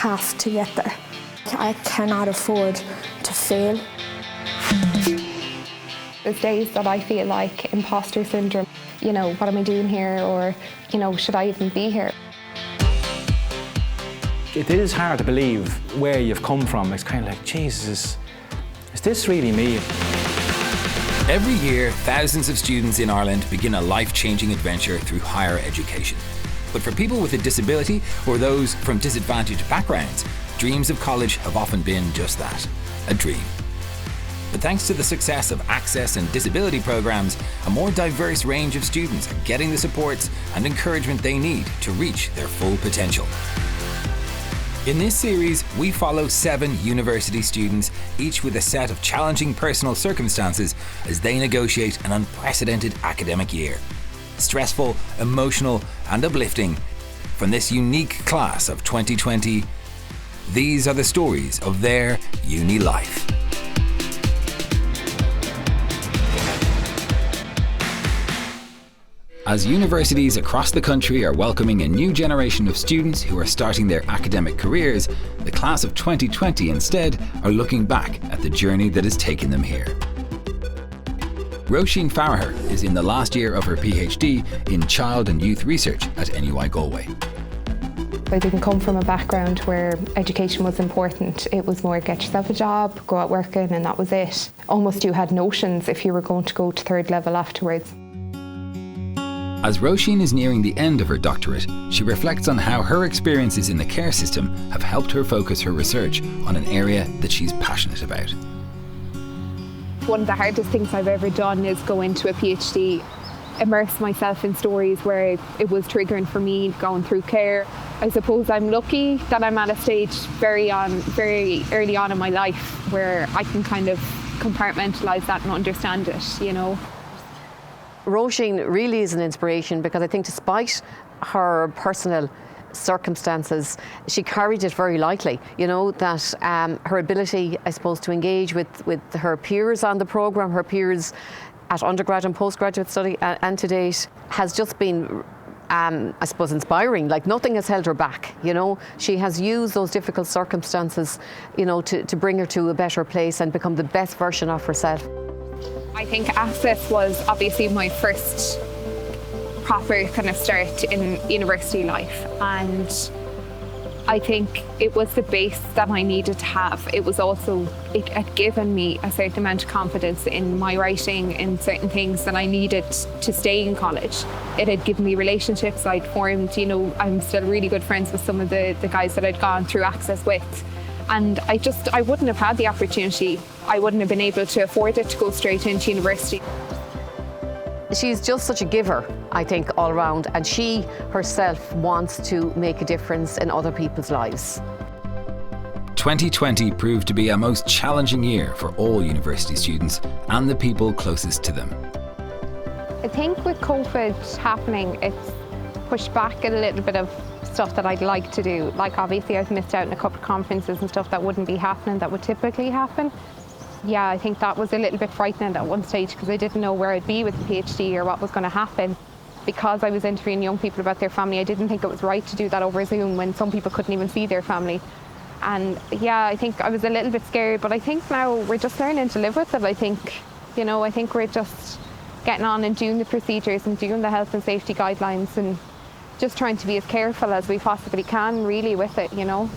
have to get there. I cannot afford to fail. There's days that I feel like imposter syndrome. You know, what am I doing here? Or, you know, should I even be here? It is hard to believe where you've come from. It's kind of like, Jesus, is this really me? Every year, thousands of students in Ireland begin a life-changing adventure through higher education. But for people with a disability or those from disadvantaged backgrounds, dreams of college have often been just that, a dream. But thanks to the success of access and disability programs, a more diverse range of students are getting the supports and encouragement they need to reach their full potential. In this series, we follow 7 university students, each with a set of challenging personal circumstances as they negotiate an unprecedented academic year. Stressful, emotional, and uplifting. From this unique class of 2020, these are the stories of their uni life. As universities across the country are welcoming a new generation of students who are starting their academic careers, the class of 2020 instead are looking back at the journey that has taken them here. Roisin Farah is in the last year of her PhD in Child and Youth Research at NUI Galway. I didn't come from a background where education was important. It was more get yourself a job, go out working, and that was it. Almost you had notions if you were going to go to 3rd level afterwards. As Roisin is nearing the end of her doctorate, she reflects on how her experiences in the care system have helped her focus her research on an area that she's passionate about. One of the hardest things I've ever done is go into a PhD, immerse myself in stories where it was triggering for me going through care. I suppose I'm lucky that I'm at a stage very early on in my life where I can kind of compartmentalise that and understand it, you know. Roisin really is an inspiration because I think despite her personal circumstances, she carried it very lightly. You know, that her ability, I suppose, to engage with her peers on the programme, her peers at undergrad and postgraduate study and to date, has just been, I suppose, inspiring. Like, nothing has held her back, you know. She has used those difficult circumstances, you know, to bring her to a better place and become the best version of herself. I think Access was obviously my first proper kind of start in university life, and I think it was the base that I needed to have. It was also, it had given me a certain amount of confidence in my writing, in certain things that I needed to stay in college. It had given me relationships I'd formed, you know. I'm still really good friends with some of the guys that I'd gone through Access with. And I wouldn't have had the opportunity. I wouldn't have been able to afford it to go straight into university. She's just such a giver, I think, all around, and she herself wants to make a difference in other people's lives. 2020 proved to be a most challenging year for all university students and the people closest to them. I think with COVID happening, it's pushed back a little bit of stuff that I'd like to do. Like, obviously I've missed out on a couple of conferences and stuff that wouldn't be happening, that would typically happen. Yeah, I think that was a little bit frightening at one stage because I didn't know where I'd be with the PhD or what was going to happen. Because I was interviewing young people about their family, I didn't think it was right to do that over Zoom when some people couldn't even see their family. And yeah, I think I was a little bit scared, but I think now we're just learning to live with it. I think, you know, I think we're just getting on and doing the procedures and doing the health and safety guidelines and just trying to be as careful as we possibly can, really, with it, you know.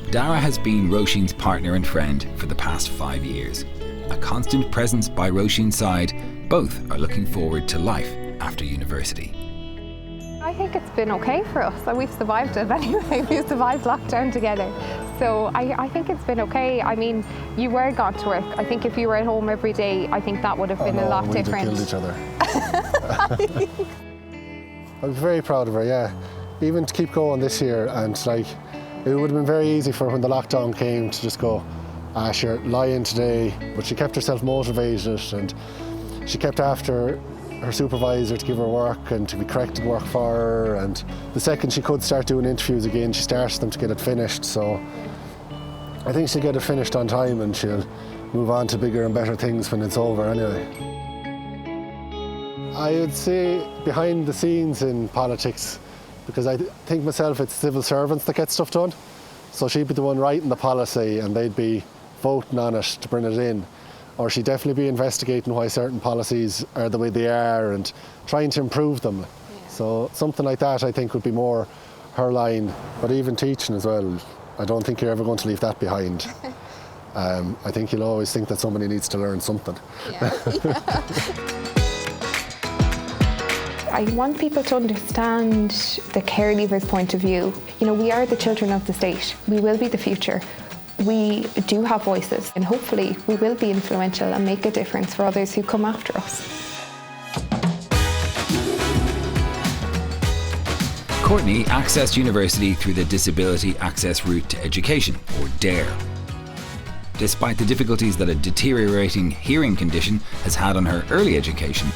Dara has been Roisin's partner and friend for the past 5 years. A constant presence by Roisin's side, both are looking forward to life after university. I think it's been okay for us. We've survived it anyway. We've survived lockdown together. So I think it's been okay. I mean, you were gone to work. I think if you were at home every day, I think that would have been a lot different. We'd have killed each other. I'm very proud of her, yeah. Even to keep going this year, and like, it would have been very easy for her when the lockdown came to just go, sure, lie in today. But she kept herself motivated and she kept after her supervisor to give her work and to be corrected work for her. And the second she could start doing interviews again, she starts them to get it finished. So I think she'll get it finished on time and she'll move on to bigger and better things when it's over anyway. I would say behind the scenes in politics, because I think myself it's civil servants that get stuff done. So she'd be the one writing the policy and they'd be voting on it to bring it in. Or she'd definitely be investigating why certain policies are the way they are and trying to improve them. Yeah. So something like that I think would be more her line. But even teaching as well, I don't think you're ever going to leave that behind. I think you'll always think that somebody needs to learn something. Yeah. I want people to understand the care leavers' point of view. You know, we are the children of the state. We will be the future. We do have voices, and hopefully we will be influential and make a difference for others who come after us. Courtney accessed university through the Disability Access Route to Education, or DARE. Despite the difficulties that a deteriorating hearing condition has had on her early education,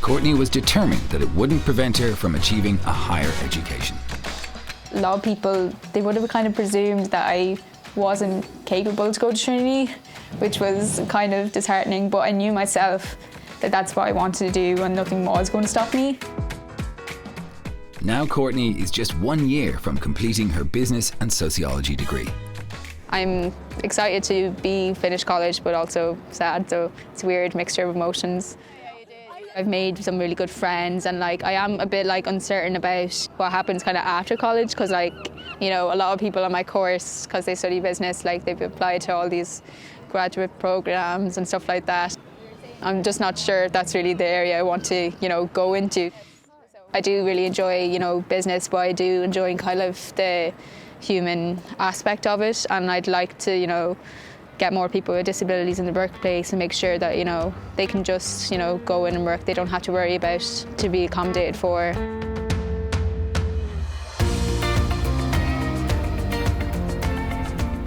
Courtney was determined that it wouldn't prevent her from achieving a higher education. A lot of people, they would have kind of presumed that I wasn't capable to go to Trinity, which was kind of disheartening, but I knew myself that that's what I wanted to do and nothing was going to stop me. Now Courtney is just 1 year from completing her business and sociology degree. I'm excited to be finished college, but also sad, so it's a weird mixture of emotions. I've made some really good friends, and I am a bit uncertain about what happens kind of after college, because a lot of people on my course, because they study business, they've applied to all these graduate programs and stuff like that. I'm just not sure if that's really the area I want to go into. I do really enjoy business, but I do enjoy kind of the human aspect of it, and I'd like to get more people with disabilities in the workplace and make sure that they can just go in and work. They don't have to worry about to be accommodated for.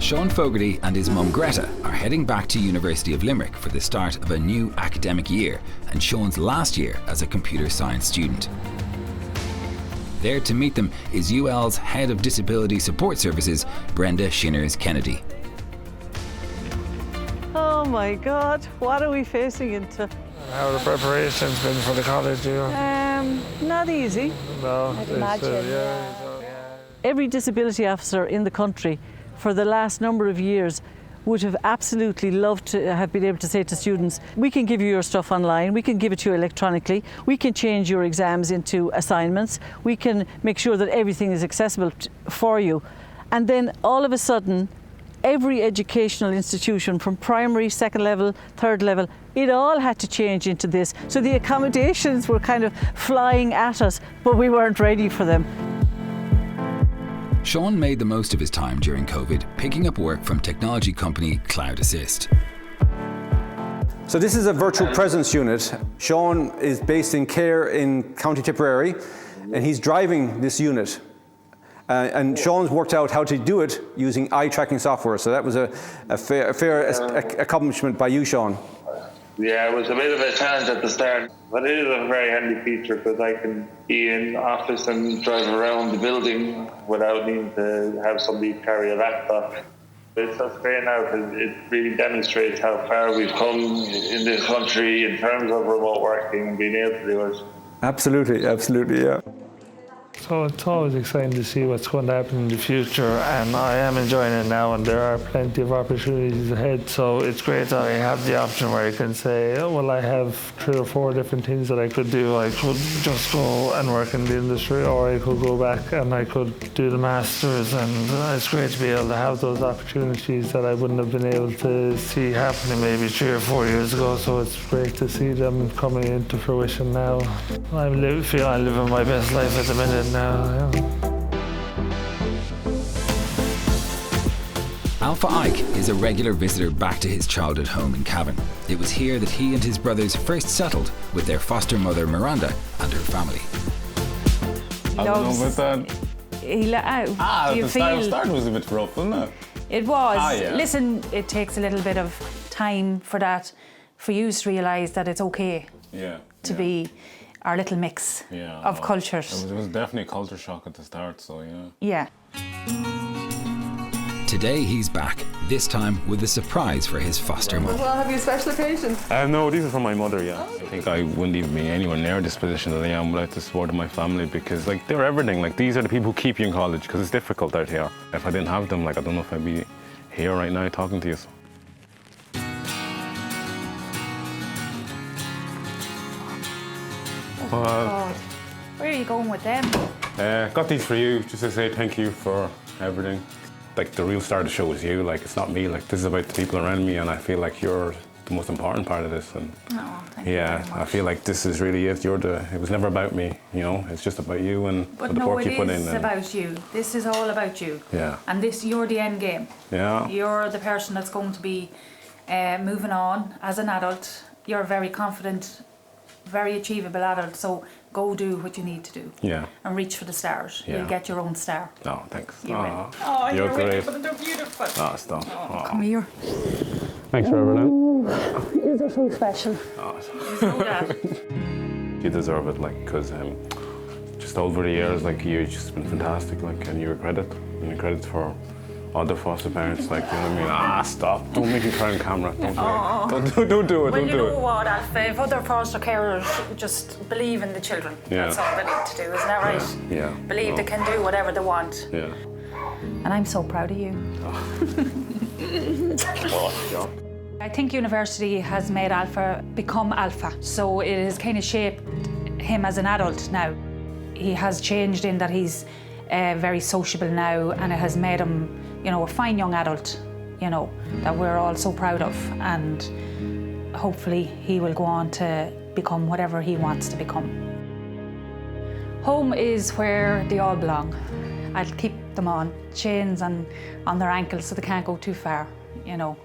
Shaun Fogarty and his mum Greta are heading back to University of Limerick for the start of a new academic year and Shaun's last year as a computer science student. There to meet them is UL's Head of Disability Support Services, Brenda Shinners-Kennedy. Oh my God, what are we facing into? How the preparation's been for the college, Not easy. No, I'd imagine, Every disability officer in the country for the last number of years would have absolutely loved to have been able to say to students, we can give you your stuff online, we can give it to you electronically, we can change your exams into assignments, we can make sure that everything is accessible for you. And then all of a sudden, every educational institution from primary, second level, third level, it all had to change into this. So the accommodations were kind of flying at us, but we weren't ready for them. Shaun made the most of his time during COVID, picking up work from technology company Cloud Assist. So this is a virtual presence unit. Shaun is based in Care in County Tipperary, and he's driving this unit. And Shaun's worked out how to do it using eye tracking software. So that was a fair accomplishment by you, Shaun. Yeah, it was a bit of a challenge at the start, but it is a very handy feature because I can be in office and drive around the building without needing to have somebody carry a laptop. It's just great now because it really demonstrates how far we've come in this country in terms of remote working and being able to do it. Absolutely, yeah. So it's always exciting to see what's going to happen in the future, and I am enjoying it now, and there are plenty of opportunities ahead. So it's great that I have the option where I can say, oh, well, I have 3 or 4 different things that I could do. I could just go and work in the industry, or I could go back and I could do the masters, and it's great to be able to have those opportunities that I wouldn't have been able to see happening maybe 3 or 4 years ago. So it's great to see them coming into fruition now. I feel I'm living my best life at the minute now. Alpha Ike is a regular visitor back to his childhood home in Cavan. It was here that he and his brothers first settled with their foster mother Miranda and her family. I don't know about that. The start was a bit rough, wasn't it? It was. Yeah. Listen, it takes a little bit of time for you to realise that it's okay to be our little mix of cultures. It was definitely a culture shock at the start, so yeah. Yeah. today he's back, this time with a surprise for his foster mum. Well, have you special occasions? No, these are from my mother, yeah. I think I wouldn't even be anywhere near this position that I am without the support of my family, because like they're everything. Like these are the people who keep you in college, because it's difficult out here. If I didn't have them, like I don't know if I'd be here right now talking to you. God. Where are you going with them? Got these for you, just to say thank you for everything. Like the real star of the show is you, like it's not me, like this is about the people around me, and I feel like you're the most important part of this. And thank you very much. I feel like this is really it. It was never about me, you know, it's just about you and But the no, work it you put in. is about you. This is all about you. Yeah. And you're the end game. Yeah. You're the person that's going to be moving on as an adult. You're a very confident, very achievable adult, so go do what you need to do. Yeah. And reach for the stars. Yeah. You'll get your own star. Oh, thanks. You will. You're great. But they're beautiful. Oh, stop. Oh. Come here. Thanks for everything. These are so special. You deserve it, like, because just over the years, like, you've just been fantastic, like, and you're a credit. And you're a credit for other foster parents, like, you know what I mean? Stop. Don't make me cry on camera. Don't do it. Well, you know what, Alpha, if other foster carers just believe in the children, that's all they need to do, isn't that right? Yeah. Believe they can do whatever they want. Yeah. And I'm so proud of you. I think university has made Alpha become Alpha, so it has kind of shaped him as an adult now. He has changed in that he's very sociable now, and it has made him, you know, a fine young adult, you know, that we're all so proud of, and hopefully he will go on to become whatever he wants to become. Home is where they all belong. I'll keep them on chains and on their ankles so they can't go too far, you know.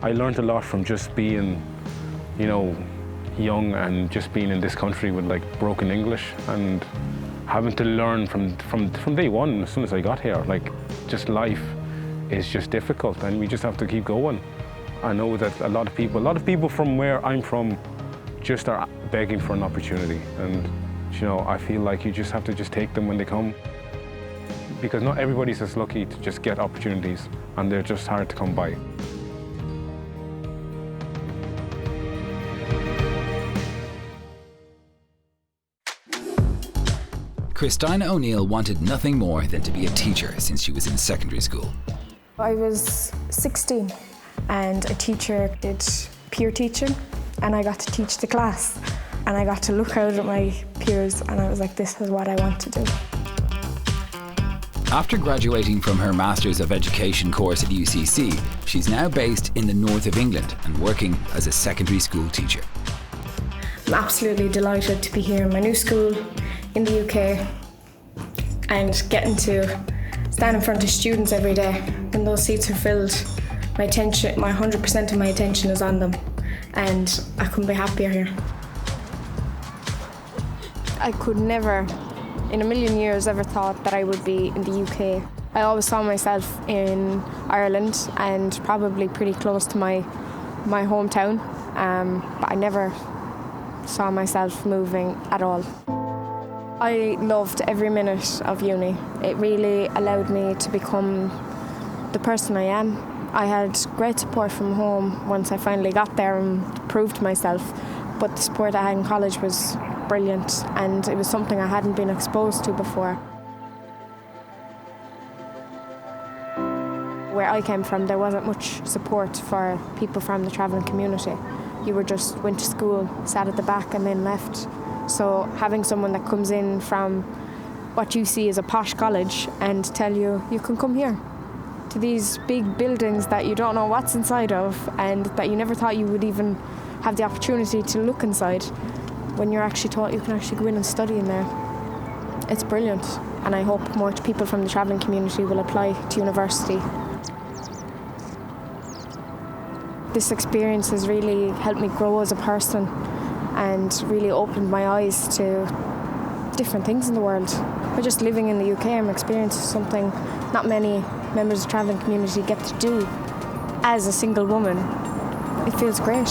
I learned a lot from just being, you know, young and just being in this country with like broken English and having to learn from day one as soon as I got here. Like, just life is just difficult and we just have to keep going. I know that a lot of people from where I'm from just are begging for an opportunity, and you know, I feel like you just have to just take them when they come, because not everybody's as lucky to just get opportunities, and they're just hard to come by. Chrisdina Oinnell wanted nothing more than to be a teacher since she was in secondary school. I was 16 and a teacher did peer teaching, and I got to teach the class, and I got to look out at my peers and I was like, this is what I want to do. After graduating from her Masters of Education course at UCC, she's now based in the north of England and working as a secondary school teacher. I'm absolutely delighted to be here in my new school in the UK and getting to stand in front of students every day. When those seats are filled, my 100% of my attention is on them, and I couldn't be happier here. I could never, in a million years, ever thought that I would be in the UK. I always saw myself in Ireland and probably pretty close to my hometown, but I never saw myself moving at all. I loved every minute of uni. It really allowed me to become the person I am. I had great support from home once I finally got there and proved myself, but the support I had in college was brilliant, and it was something I hadn't been exposed to before. Where I came from, there wasn't much support for people from the travelling community. You went to school, sat at the back and then left. So having someone that comes in from what you see as a posh college and tell you, you can come here to these big buildings that you don't know what's inside of and that you never thought you would even have the opportunity to look inside, when you're actually taught you can actually go in and study in there. It's brilliant, and I hope more people from the travelling community will apply to university. This experience has really helped me grow as a person and really opened my eyes to different things in the world. By just living in the UK, I'm experiencing something not many members of the travelling community get to do as a single woman. It feels great.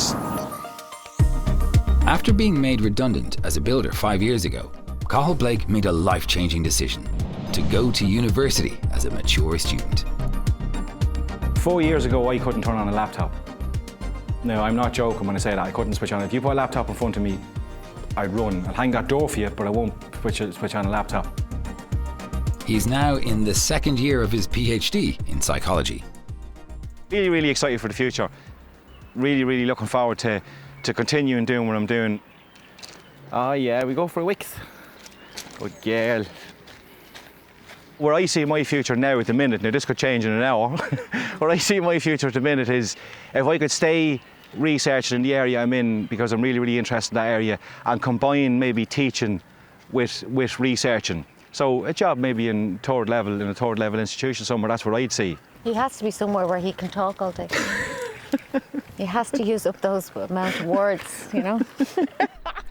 After being made redundant as a builder 5 years ago, Cathal Blake made a life-changing decision to go to university as a mature student. 4 years ago, I couldn't turn on a laptop. No, I'm not joking when I say that. I couldn't switch on. If you put a laptop in front of me, I'd run. I'll hang that door for you, but I won't switch on a laptop. He's now in the second year of his PhD in psychology. Really, really excited for the future. Really, really looking forward to continuing doing what I'm doing. Oh yeah, we go for a Wix. Good girl. Where I see my future now at the minute, now this could change in an hour, where I see my future at the minute is if I could stay researching in the area I'm in, because I'm really, really interested in that area, and combine maybe teaching with researching. So a job maybe in a third level institution somewhere, that's what I'd see. He has to be somewhere where he can talk all day. He has to use up those amount of words, you know.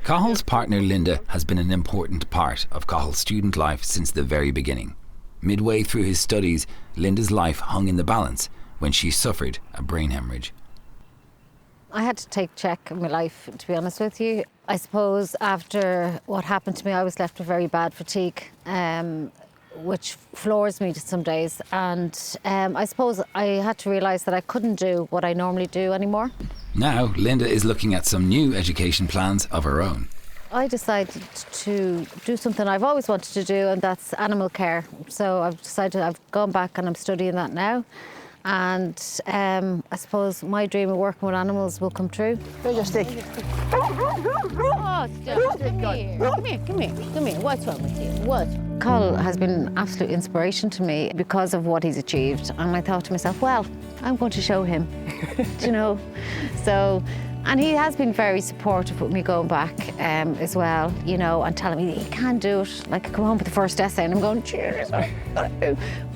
Cahill's partner Linda has been an important part of Cahill's student life since the very beginning. Midway through his studies, Linda's life hung in the balance when she suffered a brain hemorrhage. I had to take check of my life, to be honest with you. I suppose after what happened to me, I was left with very bad fatigue, which floors me some days. And I suppose I had to realise that I couldn't do what I normally do anymore. Now, Linda is looking at some new education plans of her own. I decided to do something I've always wanted to do, and that's animal care. So I've decided, I've gone back and I'm studying that now. And I suppose my dream of working with animals will come true. Where's your stick? Oh, stop. Come here. What's wrong with you? What? Karl has been absolute inspiration to me because of what he's achieved. And I thought to myself, well, I'm going to show him, you know. So, and he has been very supportive with me going back as well, you know, and telling me, you can do it. Like, I come home with the first essay and I'm going, cheers,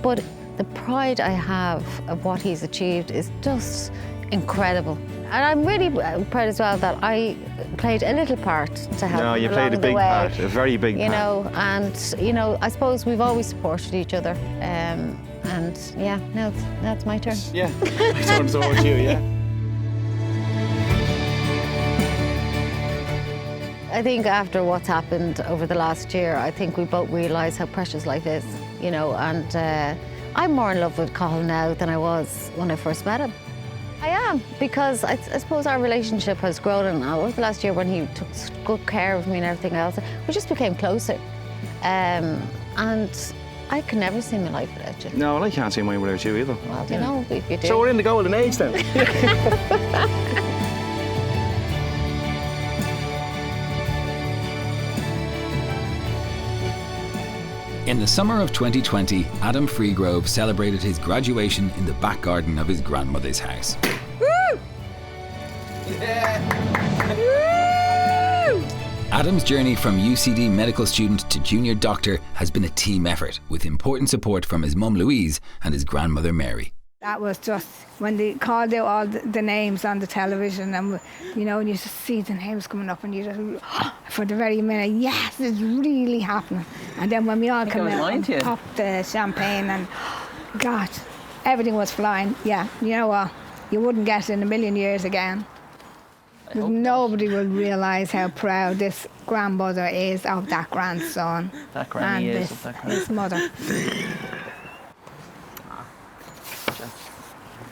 but the pride I have of what he's achieved is just incredible. And I'm really proud as well that I played a little part to help. No, you played a big part, a very big part. You know, and, you know, I suppose we've always supported each other. And yeah, now it's my turn. Yeah, my turn's over to you, yeah. I think after what's happened over the last year, I think we both realise how precious life is, you know, and I'm more in love with Cathal now than I was when I first met him. I am, because I suppose our relationship has grown, and over the last year when he took good care of me and everything else, we just became closer. And I can never see my life without you. No, well, I can't see mine without you either. Well, you know, if you do. So we're in the golden age then. In the summer of 2020, Adam Freegrove celebrated his graduation in the back garden of his grandmother's house. Woo! Yeah. Woo! Adam's journey from UCD medical student to junior doctor has been a team effort, with important support from his mum Louise and his grandmother Mary. That was just when they called out all the names on the television, and you know, and you just see the names coming up, and you just, for the very minute, yes, it's really happening. And then when we all come out and popped the champagne, and God, everything was flying. Yeah, you know what? You wouldn't get it in a million years again. Nobody will realise how proud this grandmother is of that grandson. That granny and is of that his mother.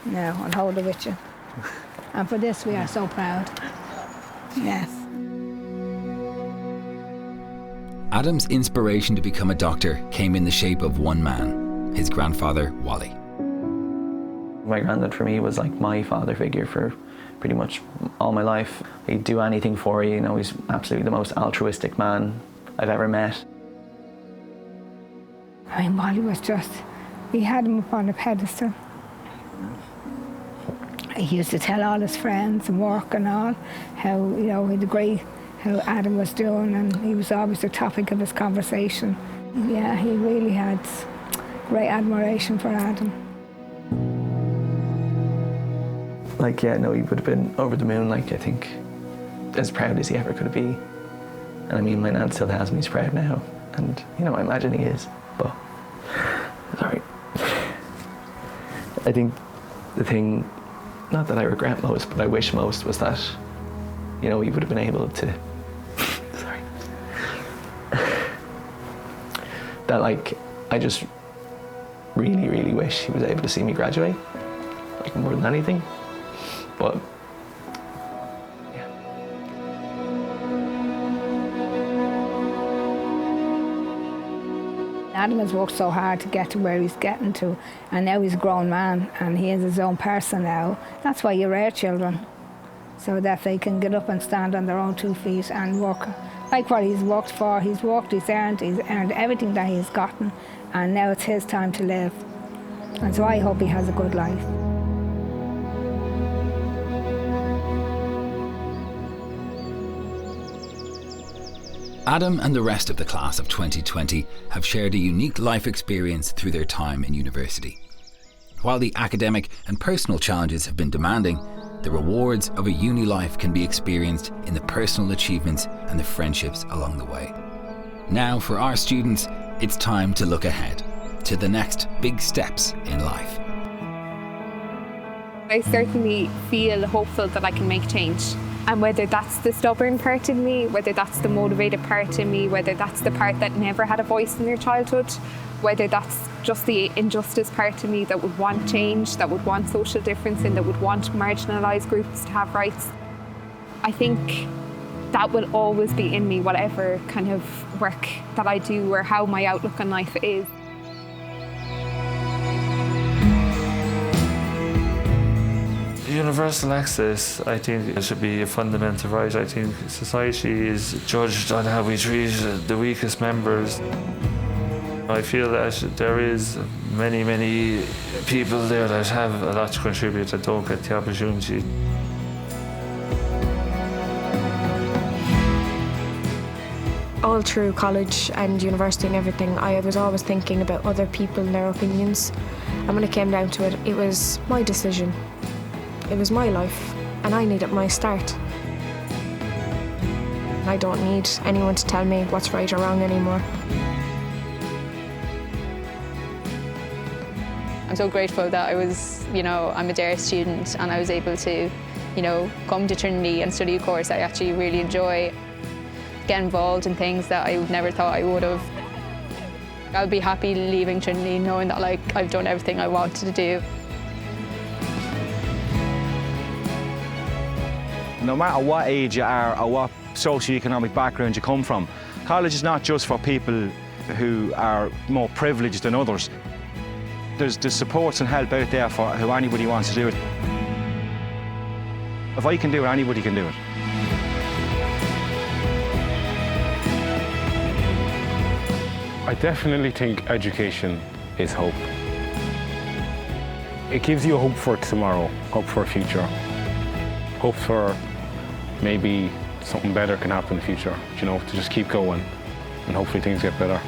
No, I'll hold it with you. And for this, we are so proud. Yes. Adam's inspiration to become a doctor came in the shape of one man, his grandfather, Wally. My granddad for me was like my father figure for pretty much all my life. He'd do anything for you, you know, he's absolutely the most altruistic man I've ever met. I mean, Wally was just, we had him up on a pedestal. He used to tell all his friends and work and all how, you know, he had great, how Adam was doing, and he was always the topic of his conversation. Yeah, he really had great admiration for Adam. Like, yeah, no, he would have been over the moon, like, I think, as proud as he ever could be. And I mean, my nan still has me proud now, and, you know, I imagine he is, but, sorry. I think the thing, not that I regret most, but I wish most, was that, you know, he would have been able to, sorry, that, like, I just really, really wish he was able to see me graduate, like more than anything. But Adam has worked so hard to get to where he's getting to, and now he's a grown man and he is his own person now. That's why you rear children, so that they can get up and stand on their own 2 feet and work like what he's worked for. He's earned everything that he's gotten, and now it's his time to live. And so I hope he has a good life. Adam and the rest of the class of 2020 have shared a unique life experience through their time in university. While the academic and personal challenges have been demanding, the rewards of a uni life can be experienced in the personal achievements and the friendships along the way. Now, for our students, it's time to look ahead to the next big steps in life. I certainly feel hopeful that I can make change. And whether that's the stubborn part in me, whether that's the motivated part in me, whether that's the part that never had a voice in their childhood, whether that's just the injustice part of me that would want change, that would want social difference and that would want marginalised groups to have rights, I think that will always be in me, whatever kind of work that I do or how my outlook on life is. Universal access, I think it should be a fundamental right. I think society is judged on how we treat the weakest members. I feel that there is many people there that have a lot to contribute that don't get the opportunity. All through college and university and everything, I was always thinking about other people and their opinions. And when it came down to it, it was my decision. It was my life, and I needed my start. I don't need anyone to tell me what's right or wrong anymore. I'm so grateful that I was, I'm a DARE student and I was able to, come to Trinity and study a course I actually really enjoy, get involved in things that I never thought I would have. I'll be happy leaving Trinity knowing that I've done everything I wanted to do. No matter what age you are or what socio-economic background you come from, college is not just for people who are more privileged than others. There's supports and help out there for who anybody wants to do it. If I can do it, anybody can do it. I definitely think education is hope. It gives you hope for tomorrow, hope for a future, hope for maybe something better can happen in the future, to just keep going and hopefully things get better.